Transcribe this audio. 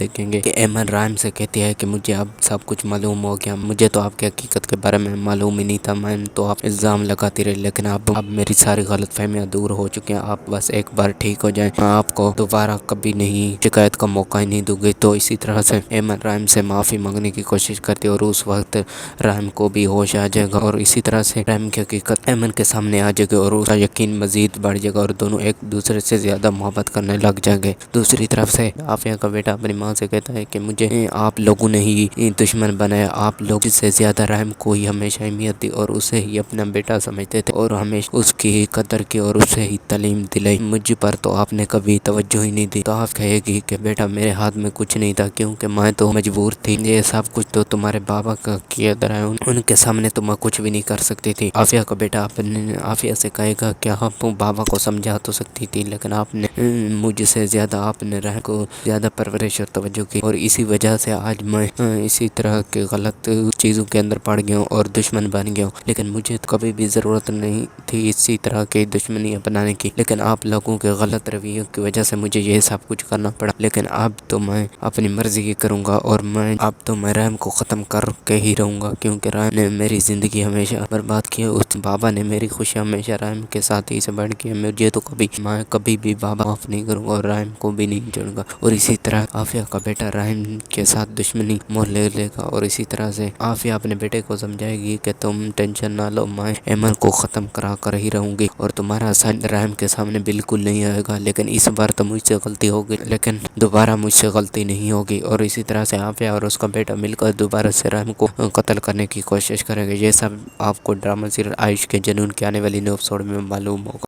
دیکھیں گے کہ ایمن رائم سے کہتی ہے کہ مجھے اب سب کچھ معلوم ہو گیا، مجھے تو آپ کی حقیقت کے بارے میں معلوم ہی نہیں تھا، میں تو آپ الزام لگاتی رہی، لیکن اب میری ساری غلط فہمیاں دور ہو چکی ہیں، آپ بس ایک بار ٹھیک ہو جائیں، میں آپ کو دوبارہ کبھی نہیں شکایت کا موقع ہی نہیں دوں گی۔ تو اسی طرح سے ایمن رائم سے معافی مانگنے کی کوشش کرتی ہے اور اس وقت رائم کو بھی ہوش آ جائے گا اور اسی طرح سے رائم کی حقیقت ایمن کے سامنے آ جائے گی اور اس کا یقین مزید بڑھ جائے گا اور دونوں ایک دوسرے سے زیادہ محبت کرنے لگ جائیں گے۔ دوسری طرف سے عافیہ کا بیٹا اپنی ماں سے کہتا ہے کہ مجھے آپ لوگوں نے ہی دشمن بنایا، آپ لوگ سے زیادہ رحم کو ہی ہمیشہ اہمیت دی اور اسے ہی اپنا بیٹا سمجھتے تھے اور ہمیشہ اس کی قدر کی اور اسے ہی تعلیم دلائی، مجھ پر تو آپ نے کبھی توجہ ہی نہیں دی۔ تو آپ کہے گی کہ بیٹا میرے ہاتھ میں کچھ نہیں تھا کیونکہ میں تو مجبور تھی، یہ سب کچھ تو تمہارے بابا کا کیا درا ہے، ان کے سامنے تو میں کچھ بھی نہیں کر سکتی تھی۔ عافیہ کا بیٹا عافیہ سے کہے گا کہ آپ بابا کو سمجھا تو سکتی تھی لیکن آپ نے مجھ سے زیادہ آپ نے رحم کو زیادہ پرورش اور توجہ کی اور اسی وجہ سے آج میں اسی طرح کے غلط چیزوں کے اندر پڑ گیا ہوں اور دشمن بن گیا ہوں، لیکن مجھے تو کبھی بھی ضرورت نہیں تھی اسی طرح کی دشمنی اپنانے کی، لیکن آپ لوگوں کے غلط رویوں کی وجہ سے مجھے یہ سب کچھ کرنا پڑا، لیکن اب تو میں اپنی مرضی کی کروں گا اور میں رحم کو ختم کر کے ہی رہوں گا کیونکہ رحم نے میری زندگی ہمیشہ برباد کی ہے، اس بابا نے میری خوشی ہمیشہ رحم کے ساتھ ہی سے بڑھ کی ہے، مجھے تو میں کبھی بھی بابا معاف نہیں کروں گا اور رحم کو بھی نہیں چھوڑوں گا۔ اور اسی طرح عافیہ کا بیٹا رحم کے ساتھ دشمنی مول لے گا اور اسی طرح سے عافیہ اپنے بیٹے کو سمجھائے گی کہ تم ٹینشن نہ لو، میں ایمن کو ختم کرا کر ہی رہوں گی اور تمہارا ساتھ رحم کے سامنے بالکل نہیں آئے گا، لیکن اس بار تو مجھ سے غلطی ہوگی لیکن دوبارہ مجھ سے غلطی نہیں ہوگی۔ اور اسی طرح سے عافیہ اور اس کا بیٹا مل کر دوبارہ سے رحم کو قتل کرنے کی کوشش کریں گے۔ یہ سب آپ کو ڈرامہ سیریل عشق کے جنون کے آنے والی نیو ایپیسوڈ میں معلوم ہوگا۔